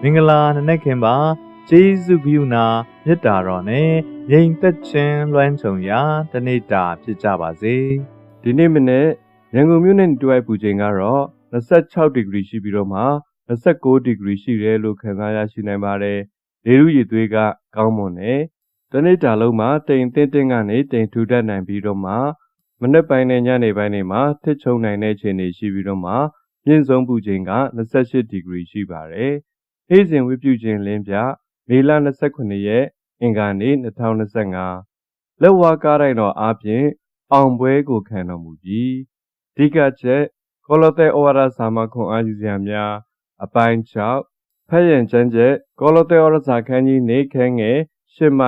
င်္ဂလာနနက်ခင်ပါကျေးဇူးပြုနာမေတ္တာတော်နဲ့ငြိမ်သက်ခြင်းလွှမ်းခြုံရာတနေ့တာဖြစ်ကြပါစေဒီနေ့မနေ့ရန်ကုန်မြို့နဲ့တွဲပူချိန်ကတော့26ဒီဂရီရှိပြီးတော့မှ29ဒီဂရီရှိတယ်လို့ခန့်မှန်းရရှိနိုင်ပါတယ်လေထုရည်သွေးကကောင်းမွန်တယ်တနေ့တာလုံးမှာတိမ်တင်းတင်းကနေတိမ်ထူထပ်နိုင်ပြီးတော့မှမနေ့ပိုင်းနဲ့ညနေပိုင်းတွေမှာထစ်ချုံနိုင်တဲ့အခြေအနေရှိပြီးတော့မှမြင့်ဆုံးပူချိန်က28ဒီဂရီရှိပါတယ်နေ့စဉ်ဝိပြုခြင်းလင်းပြမေလ29ရက်အင်္ဂါနေ့2025လက်ဝါးကားတိုင်းတော်အားဖြင့်အောင်ပွဲကိုခံတော်မူပြီးအဓိကချက်ကောလောသဲဩဝါဒစာမှခွန်အားယူစရာများအပိုင်း6ဖတ်ရန်ကျမ်းချက်ကောလောသဲဩဝါဒစာခန်းကြီးနေခန်းငယ်8မှ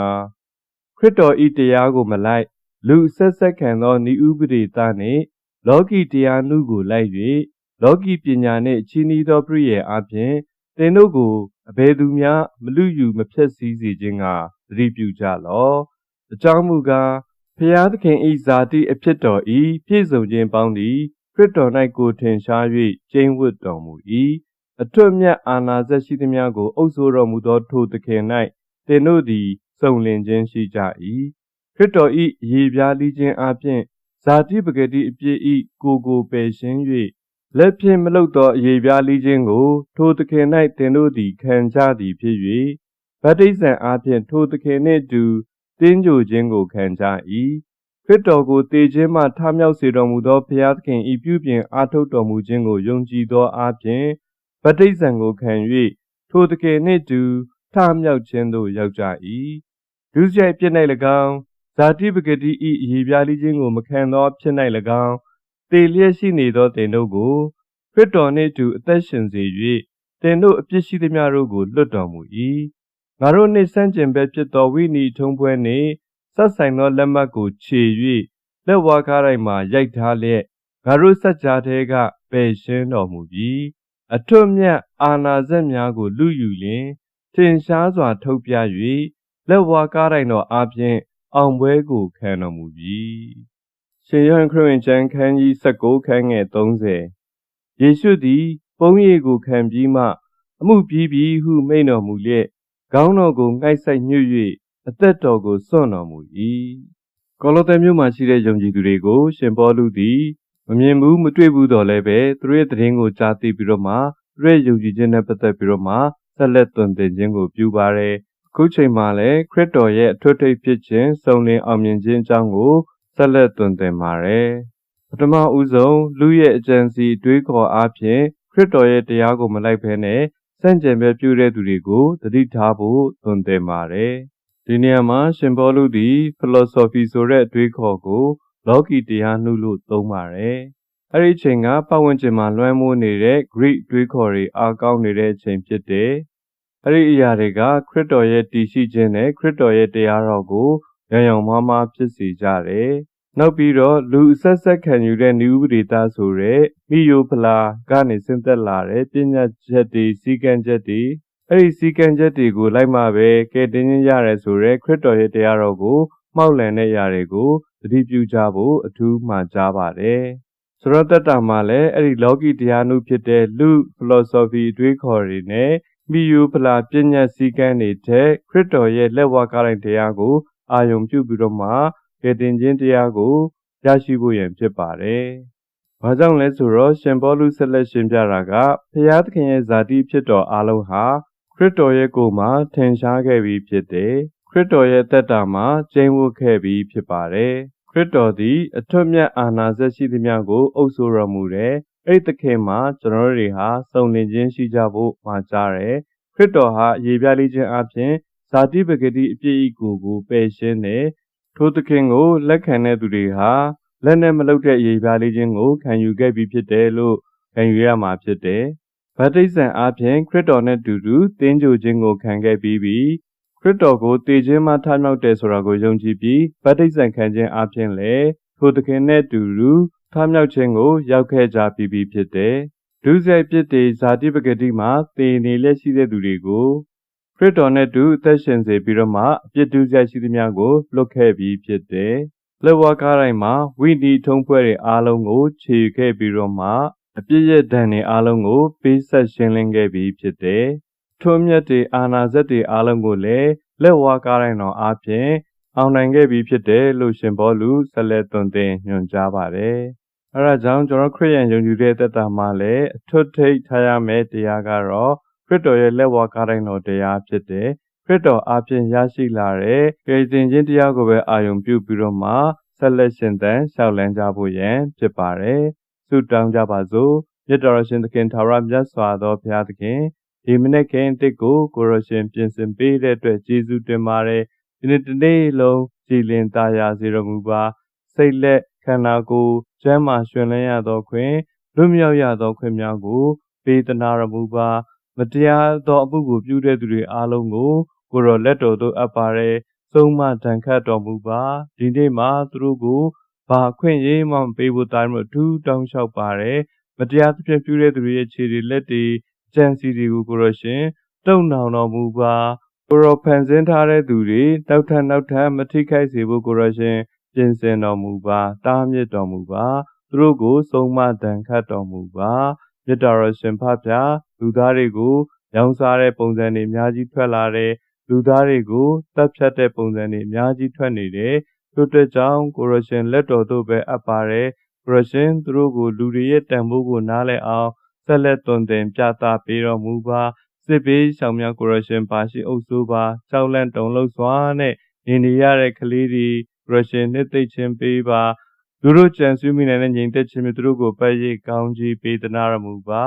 15ခရစ်တော်ဤတရားကိုမလိုက်လူဆက်ဆက်ခံသောဤဥပဒေသားနှင့်လောကီတရားနုကိုလိုက်၍လောကီပညာနှင့်ချီးနှီးသောပြည့်ရဲ့အပြင်သင်တို့ကိုအဘယ်သူများမလူယူမဖြက်စီးစေခြင်းကသတိပြုကြလော့အကြောင်းမူကားဖျားသခင်ဤဇာတိအဖြစ်တော်ဤပြည့်စုံခြင်းပေါင်းသည်ခရစ်တော်၌ကိုထင်ရှား၍ကျင့်ဝတ်တော်မူ၏အထွတ်မြတ်အာဏာစက်ရှိသမျှကိုအုပ်စိုးတော်မူသောထိုသခင်၌သင်တို့သည်စုံလင်ခြင်းရှိကြ၏ခရစ်တော်ဤရေပြားလီးခြင်းအပြင်ဇာတိပဂတိအပြည့်ဤကိုပယ်ရှင်း၍လက်ဖြင့်မလုပ်သောအရေပြားလီးခြင်းကိုထိုသခင်၌သင်တို့သည်ခံကြသည်ဖြစ်၍ဗတ္တိဇံအားဖြင့်ထိုသခင်နှင့်တူတင်းကြိုခြင်းကိုခံကြ၏ခရစ်တော်ကိုတည်ခြင်းမှထမြောက်စေတော်မူသောဘုရားသခင်ဤပြုပြင်အားထုတ်တော်မူခြင်းကိုယုံကြည်သောအားဖြင့်ဗတ္တိဇံကိုခံ၍ထိုသခင်နှင့်တူထမြောက်ခြင်းသို့ရောက်ကြ၏ဒုစရိုက်ပြစ်၌၎င်းဇာတိပဂတိဤအရေပြားလီးခြင်းကိုမခံသောဖြစ်၌၎င်းတည်လျက်ရှိနေသောသင်တို့ကိုခရစ်တော်နှင့်တူအသက်ရှင်စေ၍သင်တို့အပြစ်ရှိသမျှတို့ကိုလွတ်တော်မူ၏ငါတို့နှင့်ဆန့်ကျင်ဘက်ဖြစ်သောဝိနည်းထုံးပွဲနှင့်ဆက်ဆိုင်သောလက်မှတ်ကိုခြေ၍လက်ဝါးကားတိုင်းမှာရိုက်ထားလျက်ငါတို့စัจ जा ထဲကပယ်ရှင်းတော်မူပြီးအထွတ်မြတ်အာဏာစက်များကိုလူယူလျင်ထင်ရှားစွာထုတ်ပြ၍လက်ဝါးကားတိုင်းတော်အားဖြင့်အောင်ပွဲကိုခံတော်မူပြီးရှင်ယောဟန်ခရစ်ဝင်ကျမ်းခန်းကြီး19ခန်းငယ်30ယေရှုသည်ပုံရိပ်ကိုခံပြီးမှအမှုပြီးပြီဟုမိန့်တော်မူလျက်ခေါင်းတော်ကိုငှိုက်ဆိုင်ညွတ်၍အသက်တော်ကိုစွန့်တော်မူ၏ကောလောသဲမြို့မှာရှိတဲ့ယုံကြည်သူတွေကိုရှင်ပေါလုသည်မမြင်ဘူးမတွေ့ဘူးတော့လည်းပဲသူတို့ရဲ့သတင်းကိုကြားသိပြီးတော့မှသူတို့ရဲ့ယုံကြည်ခြင်းနဲ့ပတ်သက်ပြီးတော့မှဆက်လက်သွန်သင်ခြင်းကိုပြုပါတယ်အခုချိန်မှာလည်းခရစ်တော်ရဲ့အထွတ်ထိပ်ဖြစ်ခြင်းစုံလင်အောင်မြင်ခြင်းအကြောင်းကိုဆက်လက်သွန်သင်ပါတယ်ပထမဦးဆုံးလူရဲ့အကြံစီတွေးခေါ်အားဖြင့်ခရစ်တော်ရဲ့တရားကိုမလိုက်ဘဲနဲ့စန့်ကျင်ဘက်ပြုတဲ့သူတွေကိုသတိထားဖို့သွန်သင်ပါတယ်ဒီနေရာမှာရှင်ပေါလုသည် philosophy ဆိုတဲ့အတွေးခေါ်ကိုလောကီတရားနှုလို့သုံးပါတယ်အဲ့ဒီအချိန်ကပတ်ဝန်းကျင်မှာလွှမ်းမိုးနေတဲ့ Greek တွေးခေါ်တွေအားကောင်းနေတဲ့အချိန်ဖြစ်တယ်အဲ့ဒီအရာတွေကခရစ်တော်ရဲ့တည်ရှိခြင်းနဲ့ခရစ်တော်ရဲ့တရားတော်ကိုရောင်မားဖြစ်စေကြတယ်နောက်ပြီးတော့လူအဆက်ဆက်ခံယူတဲ့နည်းဥပဒေသားဆိုတဲ့မိယိုဖလာကနေဆင်းသက်လာတဲ့ပညာချက်တွေစီကံချက်တွေအဲ့ဒီစီကံချက်တွေကိုလိုက်မှပဲကဲတင်ခြင်းရတယ်ဆိုတဲ့ခရစ်တော်ရဲ့တရားတော်ကိုမှောက်လန်တဲ့အရာတွေကိုသတိပြုကြဖို့အထူးမှာကြားပါတယ်ဆိုတော့တတမှာလည်းအဲ့ဒီလောကီတရားနုဖြစ်တဲ့လူ philosophy အတွေးခေါ်တွေနဲ့မိယိုဖလာပညာစီကံတွေတဲ့ခရစ်တော်ရဲ့လက်ဝါးကားတိုင်းတရားကိုအာယုံပြုပြီးတော့မှကယ်တင်ခြင်းတရားကိုရရှိဖို့ရန်ဖြစ်ပါတယ်။ဘာကြောင့်လဲဆိုတော့ရှင်ပေါလုဆက်လက်ရှင်းပြတာကဖျားသခင်ရဲ့ဇာတိဖြစ်တော်အလုံးဟာခရစ်တော်ရဲ့ကိုယ်မှာထင်ရှားခဲ့ပြီးဖြစ်တယ်။ခရစ်တော်ရဲ့သက်တာမှာကျင့်ဝတ်ခဲ့ပြီးဖြစ်ပါတယ်။ခရစ်တော်သည်အထွတ်မြတ်အာဏာစက်ရှိသမျှကိုအုပ်စိုးတော်မူတယ်။အဲ့ဒီသခင်မှာကျွန်တော်တွေဟာစုံလင်ခြင်းရှိကြဖို့မှာကြားတယ်။ခရစ်တော်ဟာရေပြားလေးခြင်းအပြင်ဇာတိပဂတိအပြည့်အကိုပယ်ရှင်းတယ်ထိုသခင်ကိုလက်ခံတဲ့သူတွေဟာလက်နဲ့မလုပ်တဲ့ရေပြားလေးခြင်းကိုခံယူခဲ့ပြီးဖြစ်တယ်လို့ခံယူရမှာဖြစ်တယ်။ဗတ္တိဇံအားဖြင့်ခရစ်တော်နဲ့တူတူတင်းကြိုခြင်းကိုခံခဲ့ပြီးခရစ်တော်ကိုတည်ခြင်းမှထမြောက်တယ်ဆိုတာကိုယုံကြည်ပြီးဗတ္တိဇံခံခြင်းအားဖြင့်လည်းထိုသခင်နဲ့တူတူထမြောက်ခြင်းကိုရောက်ခဲ့ကြပြီးဖြစ်တယ်။ဒုစရိုက်ပြစ်တွေဇာတိပဂတိမှာတည်နေလျက်ရှိတဲ့သူတွေကိုခရစ်တော်နဲ့တူအသက်ရှင်စေပြီးတော့မှအပြစ်ဒုစရိုက်ရှိသမျှကိုလွတ်ခဲ့ပြီးဖြစ်တယ်။လက်ဝါးကားတိုင်းမှာဝိနည်းထုံးဖွဲ့တွေအားလုံးကိုခြေခဲ့ပြီးတော့မှအပြစ်ရဲ့ဒဏ်တွေအားလုံးကိုပေးဆက်ရှင်းလင်းခဲ့ပြီးဖြစ်တယ် ထွန်းမြတ်တွေအာနာဇက်တွေအားလုံးကိုလည်းလက်ဝါးကားတိုင်းတော်အားဖြင့်အောင်နိုင်ခဲ့ပြီးဖြစ်တယ်လို့ရှင်ဘောလူဆက်လက်သွန်သင်ညွှန်ကြားပါတယ်။အဲဒါကြောင့်ကျွန်တော်ခရစ်ယာန်ယုံကြည်တဲ့သက်တာမှာလည်းအထွတ်ထိပ်ထားရမယ့်တရားကတော့ခရစ်တော်ရဲ့လက်ဝါးကားတိုင်းတော်တရားဖြစ်တယ်။ခရစ်တော်အားဖြင့်ရရှိလာတဲ့ကယ်တင်ခြင်းတရားကိုပဲအာရုံပြုပြီးတော့မှဆက်လက်ရှင်သန်လျှောက်လန်းကြဖို့ရန်ဖြစ်ပါတယ်။ဆုတောင်းကြပါစို့။မြတ်တော်ရှင်သခင်ထာဝရမြတ်စွာသောဘုရားသခင်ဒီမနေ့ခင်းတစ်ကိုကိုရရှင်ပြင်ဆင်ပေးတဲ့အတွက်ကျေးဇူးတင်ပါတယ်ဒီနေ့တစ်နေ့လုံးကြည်လင်သာယာစေတော်မူပါစိတ်လက်ခန္ဓာကိုယ်ကျမ်းမာရှင်လန်းရသောခွင့်လွတ်မြောက်ရသောခွင့်များကိုပေးသနာတော်မူပါမတရားသောအမှုကိုပြုတဲ့သူတွေအားလုံးကိုကိုရောလက်တော်သို့အပ်ပါတယ်ဆုံးမတန်ခတ်တော်မူပါဒီနေ့မှာသူတို့ကိုဘာခွင့်ရေးမှမပေးဖို့တားလို့အထူးတောင်းလျှောက်ပါတယ်မတရားသဖြင့်ပြုတဲ့သူတွေရဲ့ခြေတွေလက်တွေကြံစီတွေကိုကိုရရှင်တုံနောင်တော်မူပါကိုရောဖန်ဆင်းထားတဲ့သူတွေနောက်ထပ်မထိခိုက်စေဖို့ကိုရရှင်ပြင်ဆင်တော်မူပါတားမြစ်တော်မူပါသူတို့ကိုဆုံးမတန်ခတ်တော်မူပါမြတ်တော်ရှင်ဖဖျားလူသားတွေကိုရောင်းစားတဲ့ပုံစံတွေအများကြီးထွက်လာတယ်လူသားတွေကိုတပ်ဖြတ်တဲ့ပုံစံတွေအများကြီးထွက်နေတယ်တို့အတွက်ကြောင့်ကိုရရှင်လက်တော်သို့ပဲအပ်ပါတယ်ကိုရရှင်သူတို့ကိုလူတွေရဲ့တန်ဖိုးကိုနားလည်အောင်ဆက်လက်သွန်သင်ပြသပေးတော်မူပါစစ်ပေးဆောင်များကိုရရှင်ပါရှိအုပ်စိုးပါကြောက်လန့်တုန်လှုပ်စွာနဲ့နေရတဲ့ကလေးတွေကိုရရှင်နှစ်သိမ့်ခြင်းပေးပါသူတို့ကြံစည်မိနိုင်တဲ့ညီသက်ခြင်းမျိုးသူတို့ကိုပတ်ရိပ်ကောင်းကြီးပေးသနာတော်မူပါ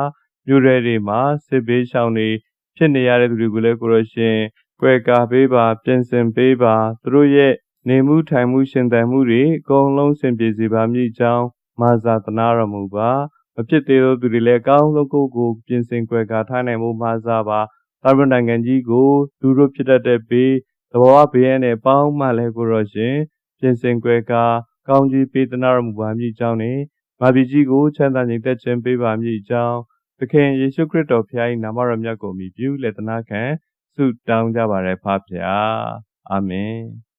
မြို့ရဲတွေမှာစစ်ပေးဆောင်နေဖြစ်နေရတဲ့သူတွေကိုလည်းကိုရရှင်ကွယ်ကာပေးပါပြင်ဆင်ပေးပါသူတို့ရဲ့နေမှုထိုင်မှုရှင်သန်မှုတွေအကုန်လုံးဆင်ပြေစေပါမည်ကြောင်းမာစာသနာတော်မူပါမဖြစ်သေးသောသူတွေလည်းအကောင်းဆုံးကိုပြင်ဆင်ကွယ်ကာထားနိုင်မှုမှာစားပါသာမန်နိုင်ငံကြီးကိုသူတို့ဖြစ်တတ်တဲ့ဘေးသဘောဝဘေးရန်နဲ့ပေါင်းမှလည်းကိုရောရှင်ပြင်ဆင်ကွယ်ကာကောင်းကြီးပေးသနာတော်မူပါမည်ကြောင်းနဲ့မာပြည်ကြီးကိုချမ်းသာငြိမ်သက်ခြင်းပေးပါမည်ကြောင်းသခင်ယေရှုခရစ်တော်ဖခင်၏နာမတော်မြတ်ကိုမြည်ပြုလက်သနာခံဆုတောင်းကြပါရဖဖျားအာမင်